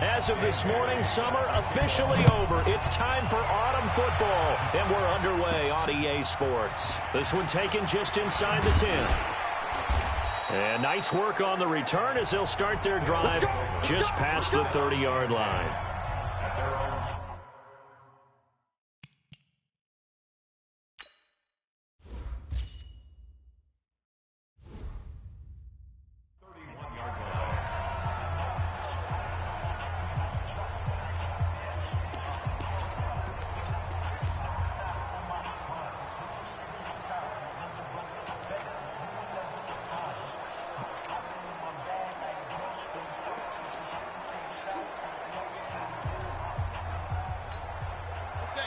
As of this morning, summer officially over. It's time for autumn football, and we're underway on EA Sports. This one taken just inside the 10. And nice work on the return as they'll start their drive just past the 30-yard line.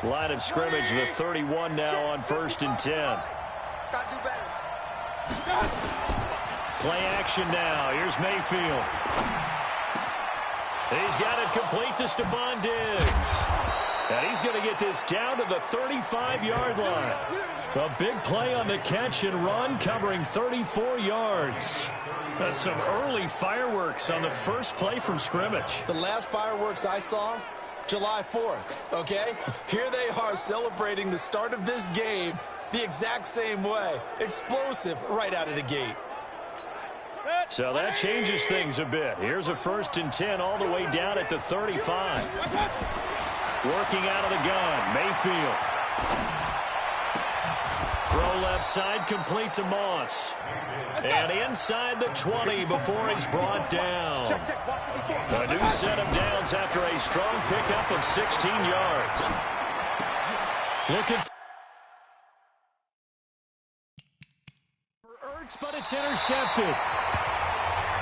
Line of scrimmage, the 31 now on 1st and 10. Play action now. Here's Mayfield. He's got it complete to Stephon Diggs. And he's going to get this down to the 35-yard line. A big play on the catch and run, covering 34 yards. That's some early fireworks on the first play from scrimmage. The last fireworks I saw, July 4th, okay? Here they are celebrating the start of this game the exact same way. Explosive right out of the gate. So that changes things a bit. Here's a 1st and 10 all the way down at the 35. Working out of the gun, Mayfield. Throw left side, complete to Moss. And inside the 20 before he's brought down. A new set of downs after a strong pickup of 16 yards. Looking for Ertz, but it's intercepted.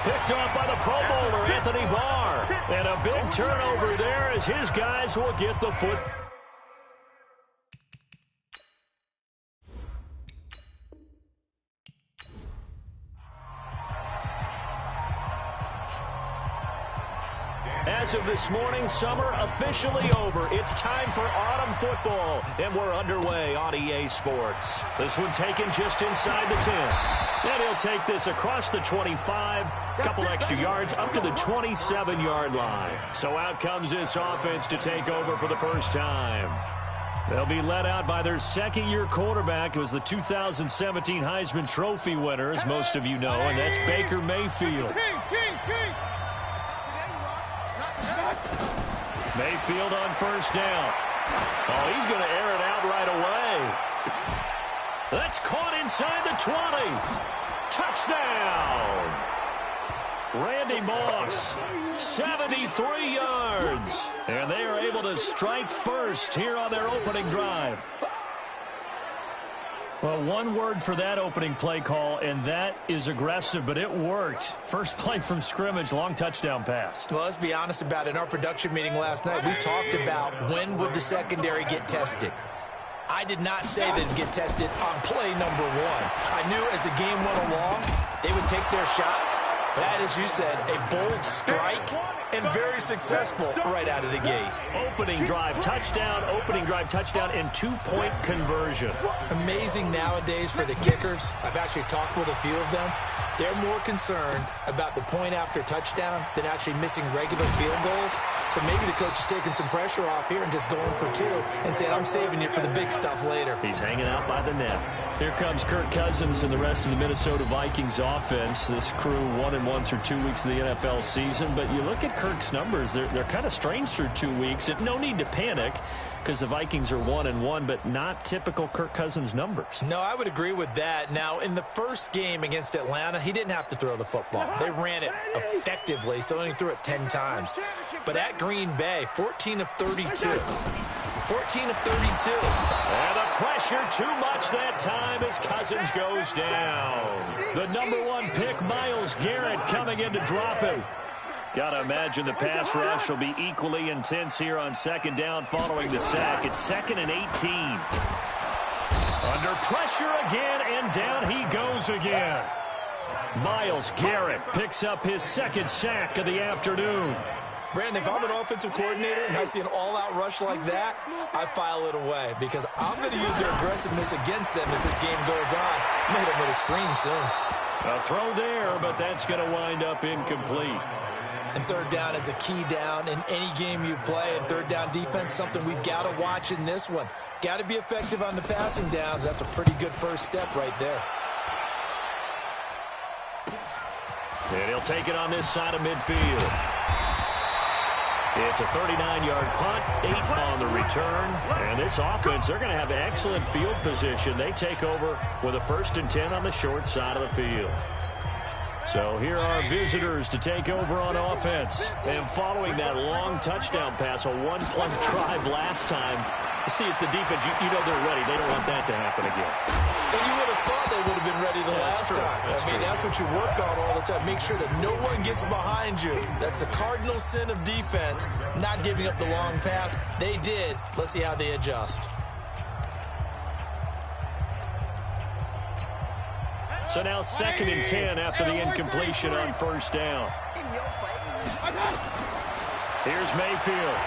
Picked off by the Pro Bowler, Anthony Barr. And a big turnover there as his guys will get the foot. As of this morning, summer officially over. It's time for autumn football, and we're underway on EA Sports. This one taken just inside the 10. And he'll take this across the 25, couple extra yards, up to the 27-yard line. So out comes this offense to take over for the first time. They'll be led out by their second-year quarterback, who was the 2017 Heisman Trophy winner, as most of you know, and that's Baker Mayfield. Mayfield on 1st down. Oh, he's going to air it out right away. That's caught inside the 20. Touchdown. Randy Moss, 73 yards. And they are able to strike first here on their opening drive. Well, one word for that opening play call, and that is aggressive, but it worked. First play from scrimmage, long touchdown pass. Well, let's be honest about it. In our production meeting last night, we talked about when would the secondary get tested. I did not say they'd get tested on play number 1. I knew as the game went along, they would take their shots. That, as you said, a bold strike and very successful right out of the gate. Opening drive touchdown, and 2-point conversion. Amazing nowadays for the kickers. I've actually talked with a few of them. They're more concerned about the point after touchdown than actually missing regular field goals. So maybe the coach is taking some pressure off here and just going for 2 and saying, I'm saving you for the big stuff later. He's hanging out by the net. Here comes Kirk Cousins and the rest of the Minnesota Vikings offense. This crew 1-1 through 2 weeks of the NFL season. But you look at Kirk's numbers, they're kind of strange through 2 weeks. No need to panic because the Vikings are 1-1, but not typical Kirk Cousins numbers. No, I would agree with that. Now, in the first game against Atlanta, he didn't have to throw the football. They ran it effectively, so only threw it 10 times. But at Green Bay, 14 of 32. 14 of 32. And the pressure too much that time as Cousins goes down. The number 1 pick, Myles Garrett, coming in to drop him. Got to imagine the pass rush will be equally intense here on 2nd down following the sack. It's 2nd and 18. Under pressure again, and down he goes again. Myles Garrett picks up his 2nd sack of the afternoon. Brandon, if I'm an offensive coordinator and I see an all-out rush like that, I file it away because I'm going to use their aggressiveness against them as this game goes on. I'm going to hit them with a screen soon. A throw there, but that's going to wind up incomplete. And third down is a key down in any game you play. And third down defense, something we've got to watch in this one. Got to be effective on the passing downs. That's a pretty good first step right there. And he'll take it on this side of midfield. It's a 39-yard punt, 8 on the return. And this offense, they're going to have excellent field position. They take over with a 1st and 10 on the short side of the field. So here are visitors to take over on offense. And following that long touchdown pass, a 1-play drive last time, to see if the defense, you know they're ready. They don't want that to happen again. And you would have thought they would have been ready the last time. That's what you work on all the time. Make sure that no one gets behind you. That's the cardinal sin of defense, not giving up the long pass. They did. Let's see how they adjust. So now 2nd and 10 after the incompletion on 1st down. Here's Mayfield.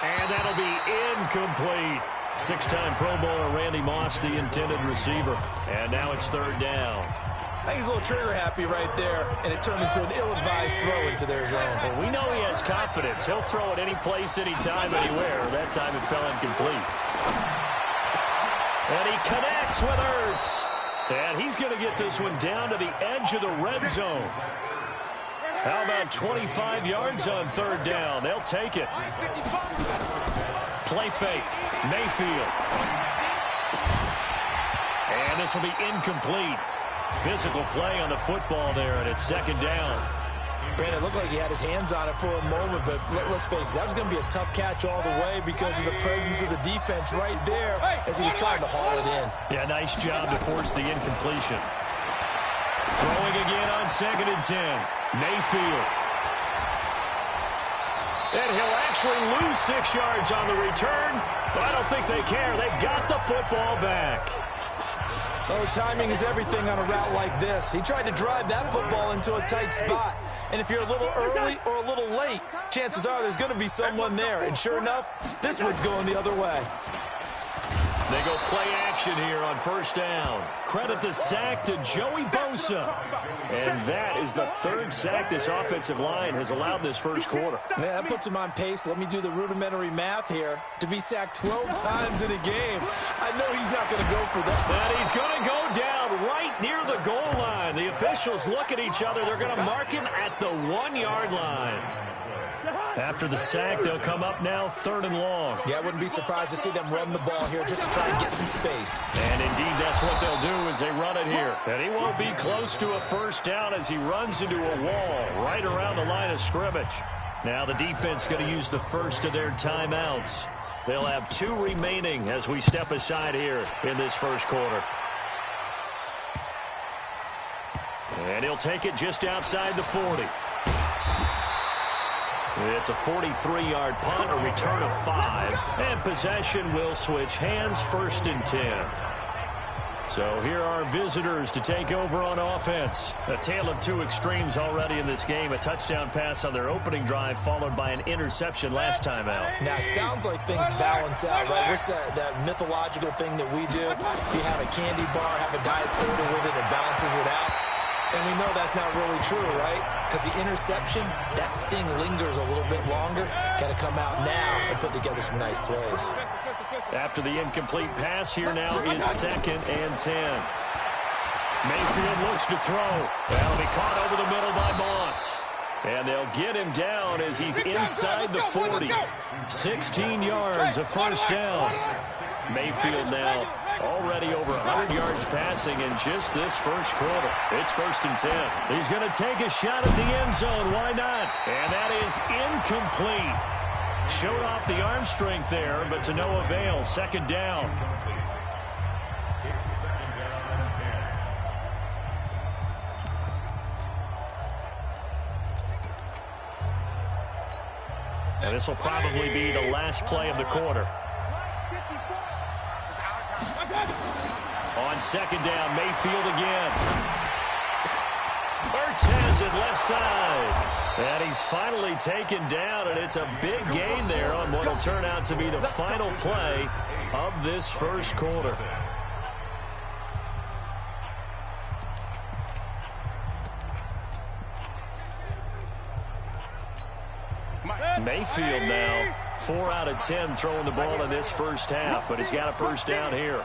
And that'll be incomplete. 6-time Pro Bowler Randy Moss, the intended receiver. And now it's 3rd down. I think he's a little trigger happy right there, and it turned into an ill-advised throw into their zone. Well, we know he has confidence. He'll throw it any place, anytime, anywhere. That time it fell incomplete. And he connects with Ertz. And he's going to get this one down to the edge of the red zone. How about 25 yards on 3rd down? They'll take it. Play fake. Mayfield. And this will be incomplete. Physical play on the football there, and it's 2nd down. Brandon, it looked like he had his hands on it for a moment, but let's face it, that was going to be a tough catch all the way because of the presence of the defense right there as he was trying to haul it in. Yeah, nice job to force the incompletion. Throwing again on 2nd and 10. Mayfield. And he'll actually lose 6 yards on the return, but I don't think they care. They've got the football back. Oh, timing is everything on a route like this. He tried to drive that football into a tight spot. And if you're a little early or a little late, chances are there's going to be someone there. And sure enough, this one's going the other way. They go play action here on 1st down. Credit the sack to Joey Bosa. And that is the 3rd sack this offensive line has allowed this 1st quarter. Man, that puts him on pace. Let me do the rudimentary math here. To be sacked 12 times in a game, I know he's not going to go for that. And he's going to go down right near the goal line. The officials look at each other. They're going to mark him at the 1-yard line. After the sack, they'll come up now 3rd and long. Yeah, I wouldn't be surprised to see them run the ball here just to try and get some space. And indeed, that's what they'll do as they run it here. And he won't be close to a 1st down as he runs into a wall right around the line of scrimmage. Now the defense going to use the first of their timeouts. They'll have 2 remaining as we step aside here in this 1st quarter. And he'll take it just outside the 40. It's a 43-yard punt, a return of 5, and possession will switch hands, 1st and 10. So here are visitors to take over on offense. A tale of 2 extremes already in this game. A touchdown pass on their opening drive, followed by an interception last time out. Now, it sounds like things balance out, right? What's that mythological thing that we do? If you have a candy bar, have a diet soda with it, it balances it out. And we know that's not really true, right? Because the interception, that sting lingers a little bit longer. Got to come out now and put together some nice plays. After the incomplete pass, here now is 2nd and 10. Mayfield looks to throw. That'll be caught over the middle by Moss. And they'll get him down as he's inside the 40. 16 yards, a 1st down. Mayfield now already over 100 yards passing in just this 1st quarter. It's 1st and 10. He's going to take a shot at the end zone. Why not? And that is incomplete. Showed off the arm strength there, but to no avail. 2nd down. And this will probably be the last play of the quarter. On 2nd down, Mayfield again. Ertz has it left side. And he's finally taken down, and it's a big gain there on what will turn out to be the final play of this 1st quarter. Mayfield now, 4 out of 10 throwing the ball in this first half, but he's got a first down here.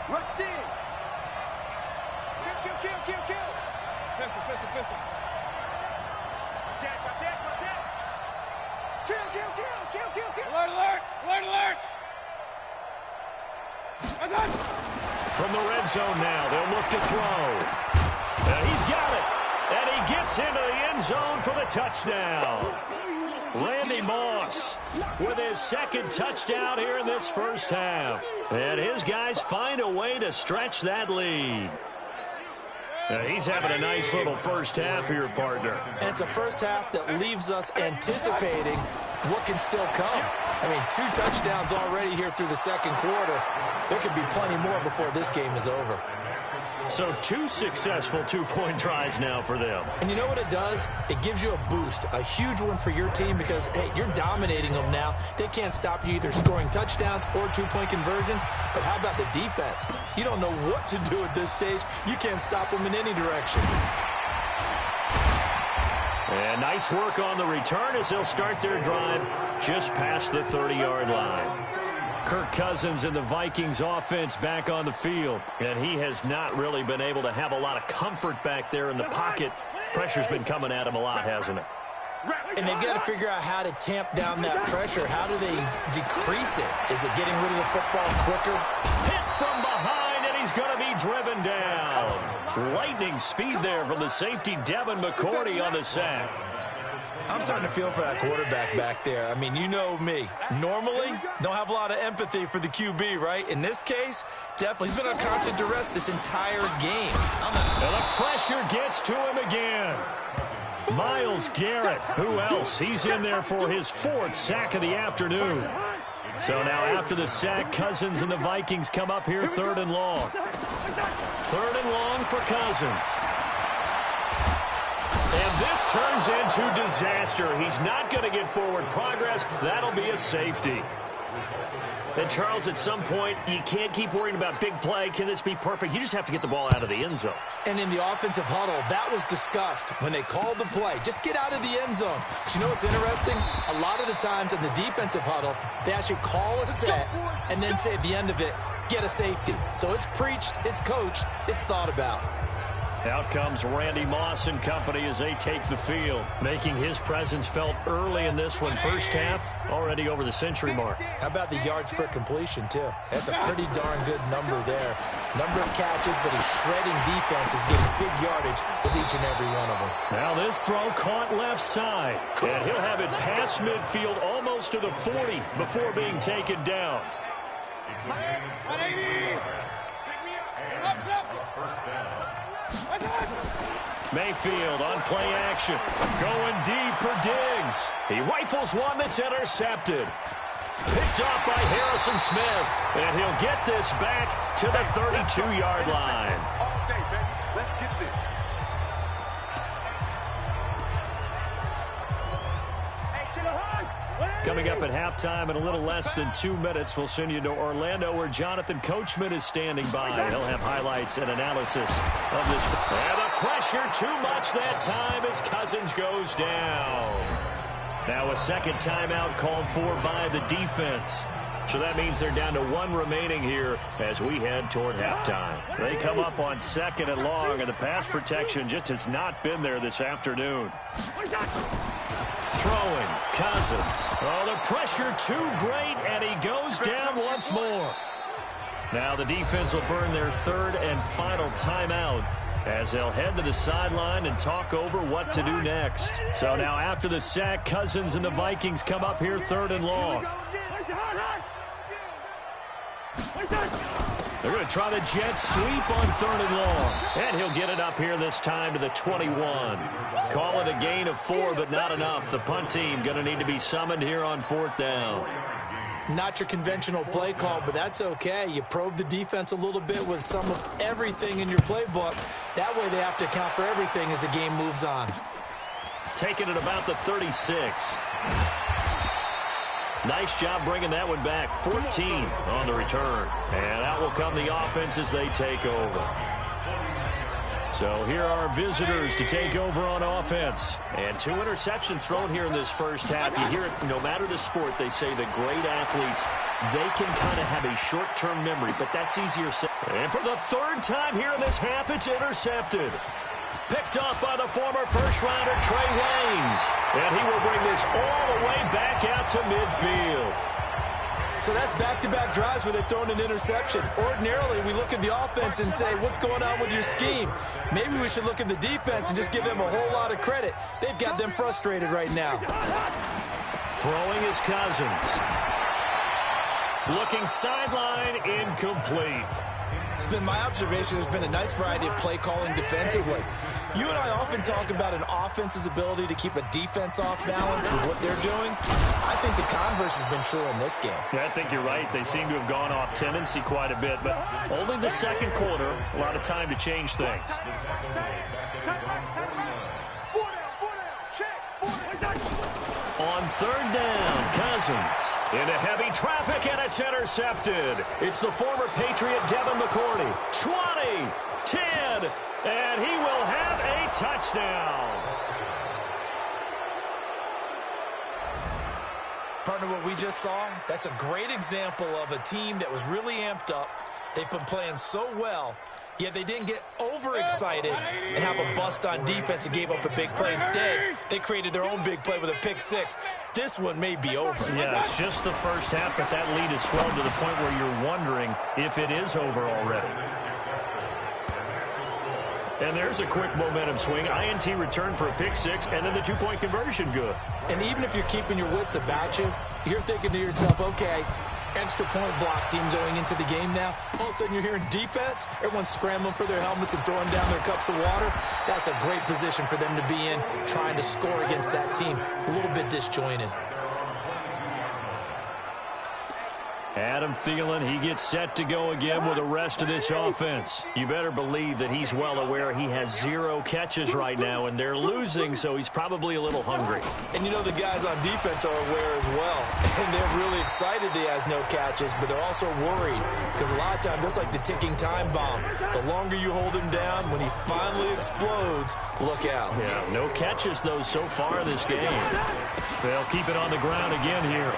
From the red zone now, they'll look to throw. And he's got it. And he gets into the end zone for the touchdown. Randy Moss with his second touchdown here in this first half. And his guys find a way to stretch that lead. He's having a nice little first half here, partner. And it's a first half that leaves us anticipating what can still come. I mean, 2 touchdowns already here through the second quarter. There could be plenty more before this game is over. So 2 successful 2-point tries now for them. And you know what it does? It gives you a boost, a huge one for your team because, hey, you're dominating them now. They can't stop you either scoring touchdowns or 2-point conversions. But how about the defense? You don't know what to do at this stage. You can't stop them in any direction. And nice work on the return as they'll start their drive just past the 30-yard line. Kirk Cousins and the Vikings offense back on the field. And he has not really been able to have a lot of comfort back there in the pocket. Pressure's been coming at him a lot, hasn't it? And they've got to figure out how to tamp down that pressure. How do they decrease it? Is it getting rid of the football quicker? Hit from behind, and he's going to be driven down. Lightning speed there from the safety, Devin McCourty, on the sack. I'm starting to feel for that quarterback back there. I mean, you know me. Normally, don't have a lot of empathy for the QB, right? In this case, definitely. He's been on constant duress this entire game. And the pressure gets to him again. Myles Garrett, who else? He's in there for his 4th sack of the afternoon. So now after the sack, Cousins and the Vikings come up here 3rd and long. 3rd and long for Cousins. And this turns into disaster. He's not going to get forward progress. That'll be a safety. And, Charles, at some point, you can't keep worrying about big play. Can this be perfect? You just have to get the ball out of the end zone. And in the offensive huddle, that was discussed when they called the play. Just get out of the end zone. But you know what's interesting? A lot of the times in the defensive huddle, they actually call a set and then say at the end of it, get a safety. So it's preached, it's coached, it's thought about. Out comes Randy Moss and company as they take the field, making his presence felt early in this one. First half, already over the century mark. How about the yards per completion, too? That's a pretty darn good number there. Number of catches, but his shredding defense is getting big yardage with each and every one of them. Now this throw caught left side, and he'll have it past midfield almost to the 40 before being taken down. Mayfield on play action. Going deep for Diggs. He rifles one that's intercepted. Picked off by Harrison Smith. And he'll get this back to the 32-yard line. All day, baby. Let's get this. Coming up at halftime in a little less than 2 minutes, we'll send you to Orlando where Jonathan Coachman is standing by. He'll have highlights and analysis of this. And the pressure too much that time as Cousins goes down. Now a second timeout called for by the defense. So that means they're down to 1 remaining here as we head toward halftime. They come up on 2nd and long, and the pass protection just has not been there this afternoon. Throwing, Cousins. Oh, the pressure too great, and he goes down once more. Now the defense will burn their 3rd and final timeout as they'll head to the sideline and talk over what to do next. So now after the sack, Cousins and the Vikings come up here 3rd and long. They're going to try the jet sweep on 3rd and long. And he'll get it up here this time to the 21. Call it a gain of 4, but not enough. The punt team going to need to be summoned here on 4th down. Not your conventional play call, but that's okay. You probe the defense a little bit with some of everything in your playbook. That way they have to account for everything as the game moves on. Taking it about the 36. Nice job bringing that one back. 14 on the return. And out will come the offense as they take over. So here are visitors to take over on offense. And 2 interceptions thrown here in this first half. You hear it, no matter the sport, they say the great athletes, they can kind of have a short-term memory, but that's easier said. And for the 3rd time here in this half, it's intercepted. Picked off by the former first-rounder Trey Waynes. And he will bring this all the way back out to midfield. So that's back-to-back drives where they've thrown an interception. Ordinarily, we look at the offense and say, what's going on with your scheme? Maybe we should look at the defense and just give them a whole lot of credit. They've got them frustrated right now. Throwing is Cousins. Looking sideline, incomplete. It's been my observation there's been a nice variety of play calling defensively. You and I often talk about an offense's ability to keep a defense off balance with what they're doing. I think the converse has been true in this game. Yeah, I think you're right. They seem to have gone off tendency quite a bit, but only the second quarter, a lot of time to change things. On 3rd down, Cousins into heavy traffic, and it's intercepted. It's the former Patriot Devin McCourty. 20, 10, and he will have a touchdown. Partner, what we just saw, that's a great example of a team that was really amped up. They've been playing so well, yet they didn't get overexcited and have a bust on defense and gave up a big play. Instead, they created their own big play with a pick 6. This one may be over. Yeah, it's just the first half, but that lead is swelled to the point where you're wondering if it is over already. And there's a quick momentum swing. INT return for a pick 6, and then the 2-point conversion good. And even if you're keeping your wits about you, you're thinking to yourself, okay, extra point block team going into the game now. All of a sudden you're hearing defense. Everyone's scrambling for their helmets and throwing down their cups of water. That's a great position for them to be in, trying to score against that team. A little bit disjointed. Adam Thielen, he gets set to go again with the rest of this offense. You better believe that he's well aware he has 0 catches right now, and they're losing, so he's probably a little hungry. And you know the guys on defense are aware as well. And they're really excited that he has no catches, but they're also worried because a lot of times that's like the ticking time bomb. The longer you hold him down, when he finally explodes, look out. Yeah, no catches, though, so far this game. They'll keep it on the ground again here.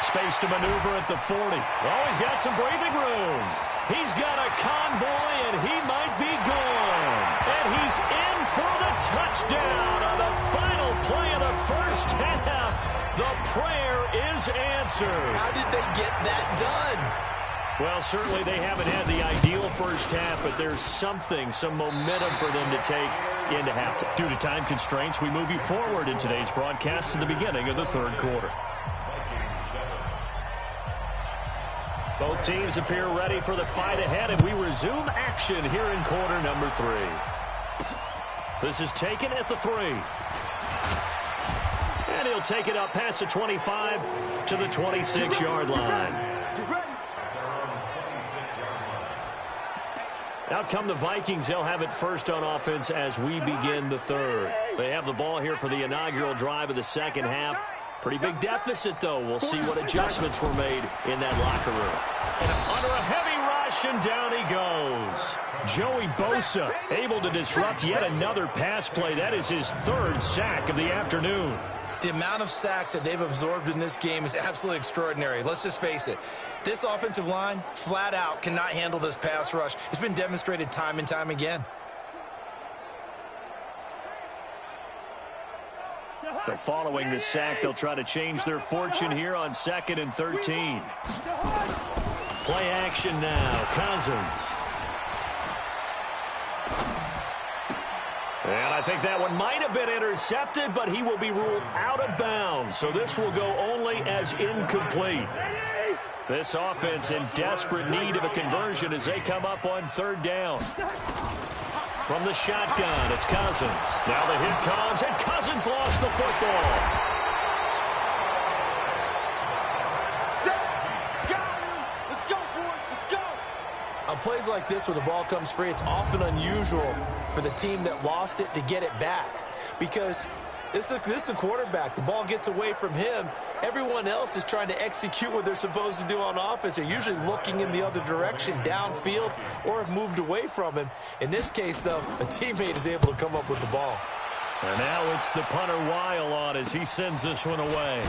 Space to maneuver at the 40. Oh, he's got some breathing room. He's got a convoy, and he might be gone. And he's in for the touchdown on the final play of the first half. The prayer is answered. How did they get that done? Well, certainly they haven't had the ideal first half, but there's something, some momentum for them to take into halftime. Due to time constraints, we move you forward in today's broadcast to the beginning of the 3rd quarter. Both teams appear ready for the fight ahead, and we resume action here in quarter number 3. This is taken at the 3. And he'll take it up past the 25 to the 26-yard line. Out come the Vikings. They'll have it first on offense as we begin the 3rd. They have the ball here for the inaugural drive of the second half. Pretty big deficit, though. We'll see what adjustments were made in that locker room. And under a heavy rush, and down he goes. Joey Bosa able to disrupt yet another pass play. That is his 3rd sack of the afternoon. The amount of sacks that they've absorbed in this game is absolutely extraordinary. Let's just face it. This offensive line, flat out, cannot handle this pass rush. It's been demonstrated time and time again. So following the sack, they'll try to change their fortune here on 2nd and 13. Play action now. Cousins. And I think that one might have been intercepted, but he will be ruled out of bounds. So this will go only as incomplete. This offense in desperate need of a conversion as they come up on 3rd down. From the shotgun, it's Cousins. Now the hit comes, and Cousins lost the football. Let's go, boys. Let's go. On plays like this where the ball comes free, it's often unusual for the team that lost it to get it back. Because This is the quarterback. The ball gets away from him. Everyone else is trying to execute what they're supposed to do on offense. They're usually looking in the other direction, downfield, or have moved away from him. In this case, though, a teammate is able to come up with the ball. And now it's the punter Weil on as he sends this one away.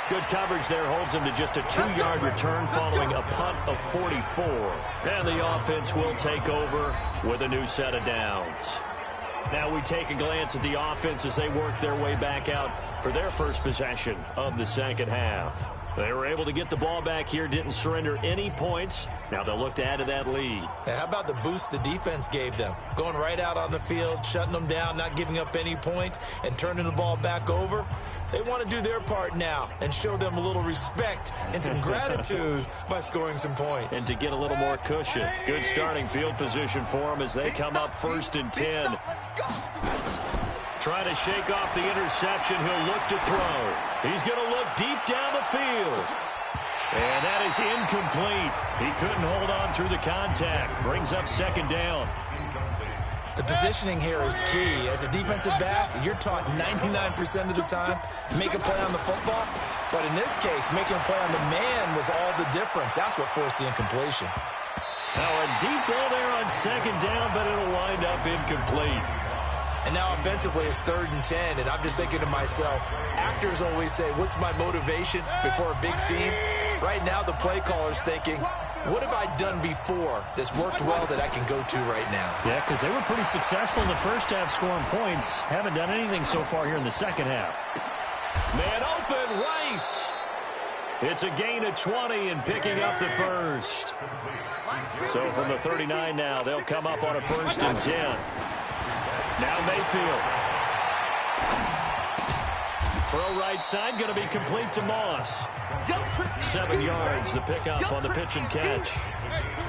Good coverage there holds him to just a 2-yard return following a punt of 44. And the offense will take over with a new set of downs. Now we take a glance at the offense as they work their way back out for their first possession of the second half. They were able to get the ball back here, didn't surrender any points. Now they'll look to add to that lead. Now, how about the boost the defense gave them? Going right out on the field, shutting them down, not giving up any points, and turning the ball back over. They want to do their part now and show them a little respect and some gratitude by scoring some points. And to get a little more cushion. Good starting field position for them as they come up 1st and 10. Trying to shake off the interception. He'll look to throw. He's going to look deep down the field. And that is incomplete. He couldn't hold on through the contact. Brings up 2nd down. The positioning here is key. As a defensive back, you're taught 99% of the time, make a play on the football. But in this case, making a play on the man was all the difference. That's what forced the incompletion. Now a deep ball there on 2nd down, but it'll wind up incomplete. And now offensively it's 3rd and 10, and I'm just thinking to myself, actors always say, what's my motivation before a big scene? Right now the play caller's thinking, what have I done before that's worked well that I can go to right now? Yeah, because they were pretty successful in the first half scoring points. Haven't done anything so far here in the second half. Man open, Rice. It's a gain of 20 and picking up the first. So from the 39 now, they'll come up on a 1st and 10. Now Mayfield. Throw right side, going to be complete to Moss. 7 yards, the pickup on the pitch and catch.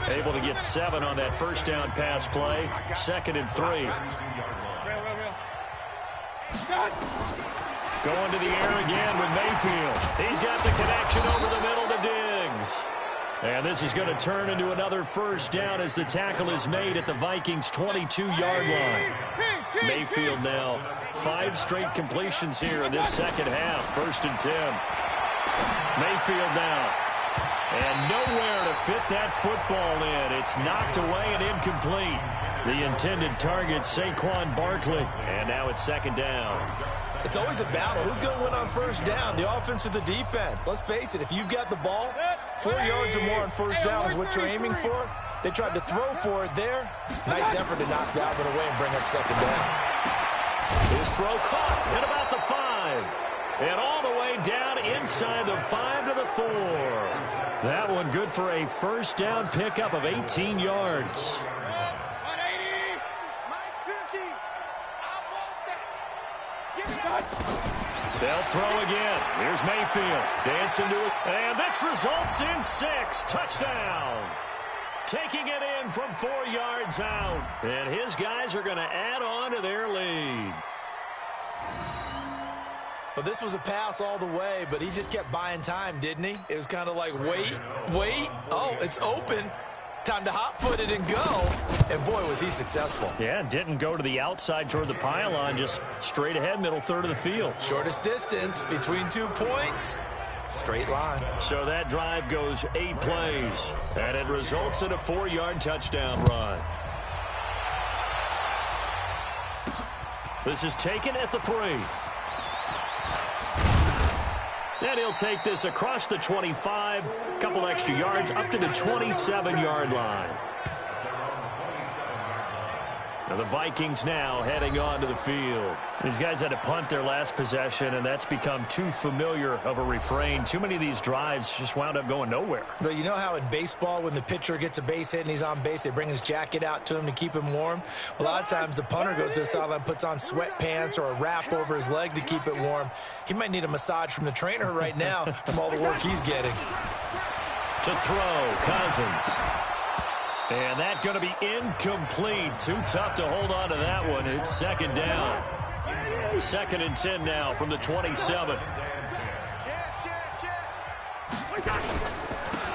Able to get 7 on that 1st down pass play. 2nd and 3. Going to the air again with Mayfield. He's got the connection over the middle to Diggs. And this is going to turn into another 1st down as the tackle is made at the Vikings' 22-yard line. Mayfield now 5 straight completions here in this second half. 1st and 10. Mayfield now. And nowhere to fit that football in. It's knocked away and incomplete. The intended target, Saquon Barkley. And now it's 2nd down. It's always a battle. Who's going to win on 1st down, the offense or the defense? Let's face it, if you've got the ball, 4 yards or more on 1st down is what you're aiming for. They tried to throw for it there. Nice effort to knock that one away and bring up 2nd down. His throw caught at about the 5. And all the way down inside the 5 to the 4. That one good for a 1st down pickup of 18 yards. They'll throw again. Here's Mayfield. Dancing to it. And this results in 6. Touchdown. Taking it in from 4 yards out. And his guys are going to add on to their lead. Well, this was a pass all the way, but he just kept buying time, didn't he? It was kind of like, wait. Oh, it's open. Time to hot-foot it and go. And, boy, was he successful. Yeah, didn't go to the outside toward the pylon, just straight ahead, middle third of the field. Shortest distance between 2 points. Straight line. So that drive goes 8 plays, and it results in a 4-yard touchdown run. This is taken at the 3. And he'll take this across the 25, a couple extra yards, up to the 27-yard line. Now the Vikings now heading on to the field. These guys had to punt their last possession, and that's become too familiar of a refrain. Too many of these drives just wound up going nowhere. But you know how in baseball, when the pitcher gets a base hit and he's on base, they bring his jacket out to him to keep him warm? A lot of times the punter goes to the sideline, puts on sweatpants or a wrap over his leg to keep it warm. He might need a massage from the trainer right now from all the work he's getting. To throw, Cousins. And that's going to be incomplete. Too tough to hold on to that one. It's 2nd down. 2nd and 10 now from the 27.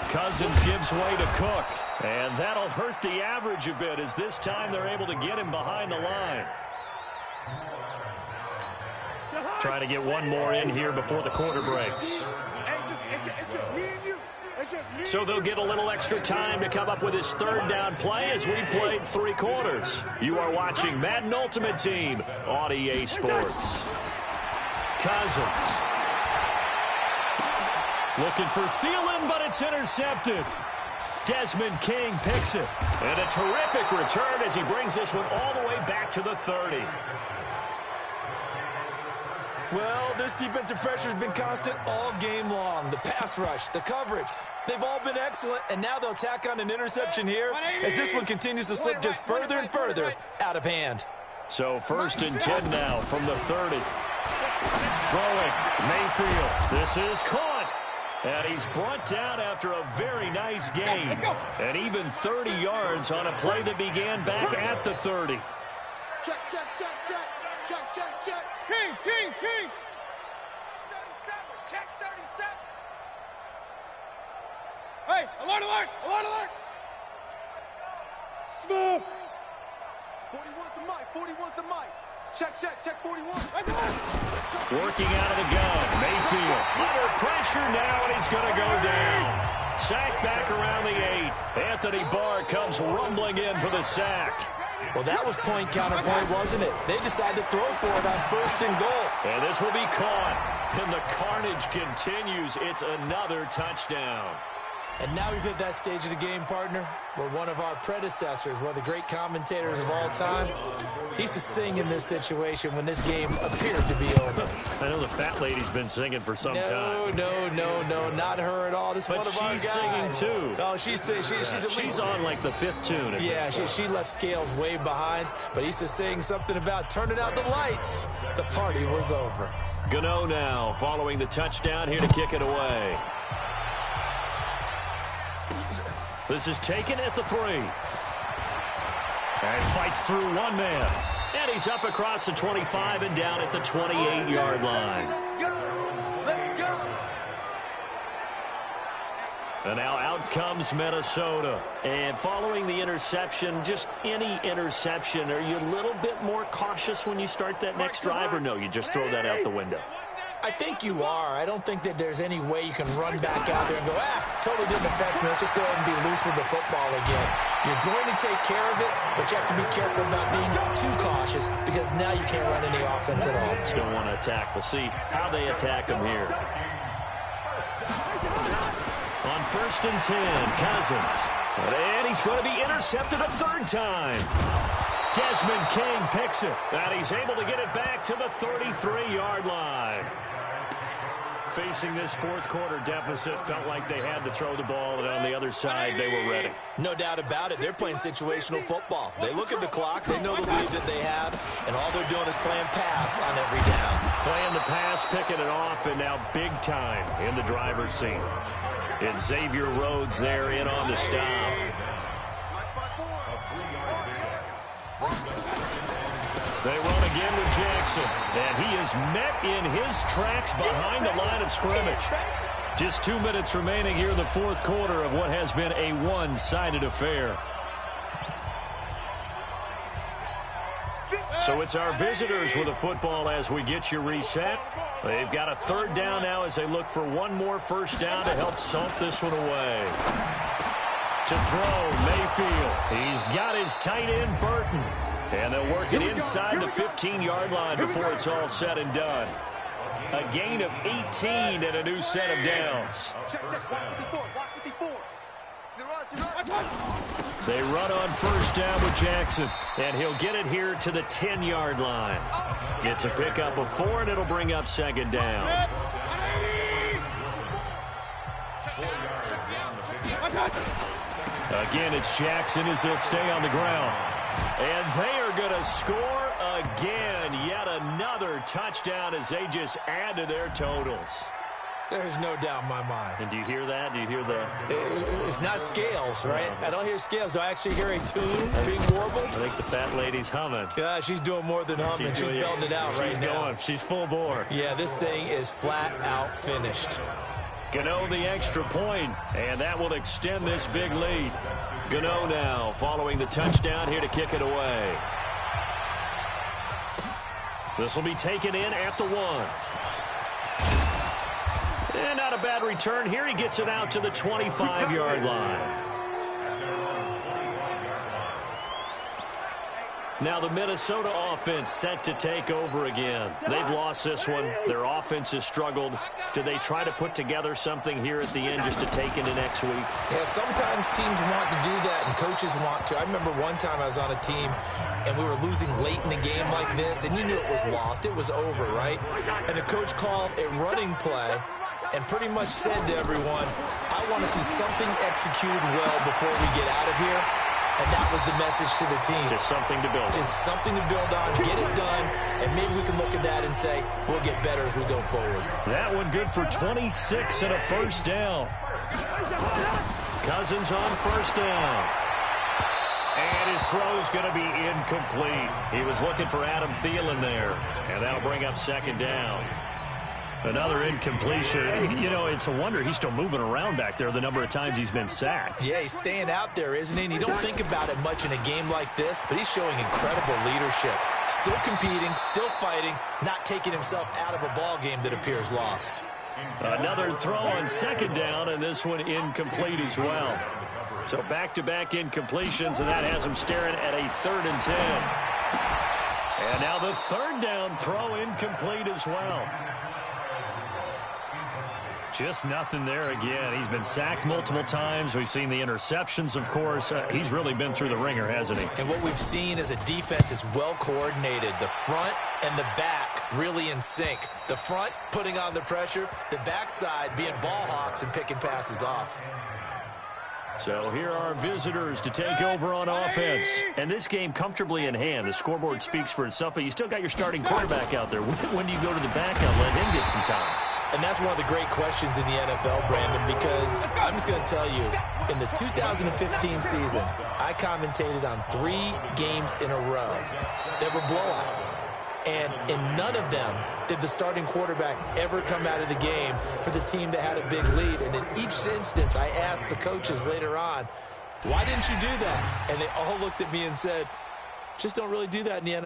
Cousins gives way to Cook. And that'll hurt the average a bit as this time they're able to get him behind the line. Trying to get one more in here before the quarter breaks. It's just me and you. It's just me. So they'll get a little extra time to come up with his third down play as we played 3 quarters. You are watching Madden Ultimate Team on EA Sports. Cousins. Looking for Thielen, but it's intercepted. Desmond King picks it. And a terrific return as he brings this one all the way back to the 30. Well, this defensive pressure has been constant all game long. The pass rush, the coverage, they've all been excellent, and now they'll tack on an interception here as this one continues to slip just further and further out of hand. So 1st and 10 now from the 30. Throwing, Mayfield. This is caught. And he's brought down after a very nice gain. And even 30 yards on a play that began back at the 30. Check. King. 37. Check 37. Hey, alert. Smooth. 41's the mic. Check 41. Working out of the gun. Mayfield under pressure now, and he's going to go down. Sack back around the 8. Anthony Barr comes rumbling in for the sack. Well, that was point counterpoint, wasn't it? They decided to throw for it on 1st and goal. And this will be caught. And the carnage continues. It's another touchdown. And now we've hit that stage of the game, partner, where one of our predecessors, one of the great commentators of all time, he used to sing in this situation when this game appeared to be over. I know the fat lady's been singing for some time. No, not her at all. This is one of our guys. But she's singing too. Oh, she's at least on like the 5th tune. Yeah, she left Scales way behind, but he used to sing something about turning out the lights. The party was over. Gano now following the touchdown here to kick it away. This is taken at the 3. And fights through one man. And he's up across the 25 and down at the 28-yard line. Let's go. And now out comes Minnesota. And following the interception, just any interception, are you a little bit more cautious when you start that next drive, or no, you just throw that out the window? I think you are. I don't think that there's any way you can run back out there and go, totally didn't affect me. Let's just go ahead and be loose with the football again. You're going to take care of it, but you have to be careful about being too cautious because now you can't run any offense at all. Just don't want to attack. We'll see how they attack him here. On 1st and 10, Cousins. And he's going to be intercepted a 3rd time. Desmond King picks it, and he's able to get it back to the 33-yard line. Facing this 4th quarter deficit, felt like they had to throw the ball, and on the other side, they were ready. No doubt about it. They're playing situational football. They look at the clock, they know the lead that they have, and all they're doing is playing pass on every down. Playing the pass, picking it off, and now big time in the driver's seat. And Xavier Rhodes there in on the stop. They run again with Jackson, and he is met in his tracks behind the line of scrimmage. Just 2 minutes remaining here in the 4th quarter of what has been a one-sided affair. So it's our visitors with the football as we get you reset. They've got a 3rd down now as they look for one more 1st down to help salt this one away. To throw, Mayfield. He's got his tight end, Burton. And they'll work it inside the 15-yard line before it's all said and done. A gain of 18 and a new set of downs. They run on 1st down with Jackson, and he'll get it here to the 10-yard line. It's a pickup of 4, and it'll bring up 2nd down. Again, it's Jackson as he'll stay on the ground. And they are going to score again. Yet another touchdown as they just add to their totals. There's no doubt in my mind. And do you hear that? Do you hear the... It's not scales, right? I don't hear scales. Do I actually hear a tune being warbled? I think the fat lady's humming. Yeah, she's doing more than humming. She's belting it out right now. Going. She's full bore. Yeah, this thing is flat out finished. Gano the extra point, and that will extend this big lead. Gano now following the touchdown here to kick it away. This will be taken in at the 1. And not a bad return here. He gets it out to the 25-yard line. Now the Minnesota offense set to take over again. They've lost this one. Their offense has struggled. Do they try to put together something here at the end just to take into next week? Yeah, sometimes teams want to do that and coaches want to. I remember one time I was on a team and we were losing late in the game like this, and you knew it was lost. It was over, right? And the coach called a running play and pretty much said to everyone, I want to see something executed well before we get out of here. And that was the message to the team. Just something to build on. Just something to build on, get it done, and maybe we can look at that and say, we'll get better as we go forward. That one good for 26 and a first down. Cousins on first down. And his throw's going to be incomplete. He was looking for Adam Thielen there, and that'll bring up second down. Another incompletion. You know, it's a wonder he's still moving around back there the number of times he's been sacked. Yeah, he's staying out there, isn't he? And you don't think about it much in a game like this, but he's showing incredible leadership. Still competing, still fighting, not taking himself out of a ball game that appears lost. Another throw on second down, and this one incomplete as well. So back-to-back incompletions, and that has him staring at a 3rd and 10. And now the third down throw incomplete as well. Just nothing there again. He's been sacked multiple times. We've seen the interceptions, of course. He's really been through the ringer, hasn't he? And what we've seen is a defense that's well coordinated. The front and the back really in sync. The front putting on the pressure. The backside being ball hawks and picking passes off. So here are visitors to take over on offense. And this game comfortably in hand. The scoreboard speaks for itself, but you still got your starting quarterback out there. When do you go to the back and let him get some time? And that's one of the great questions in the NFL, Brandon, because I'm just going to tell you, in the 2015 season, I commentated on 3 games in a row that were blowouts. And in none of them did the starting quarterback ever come out of the game for the team that had a big lead. And in each instance, I asked the coaches later on, why didn't you do that? And they all looked at me and said, just don't really do that in the NFL.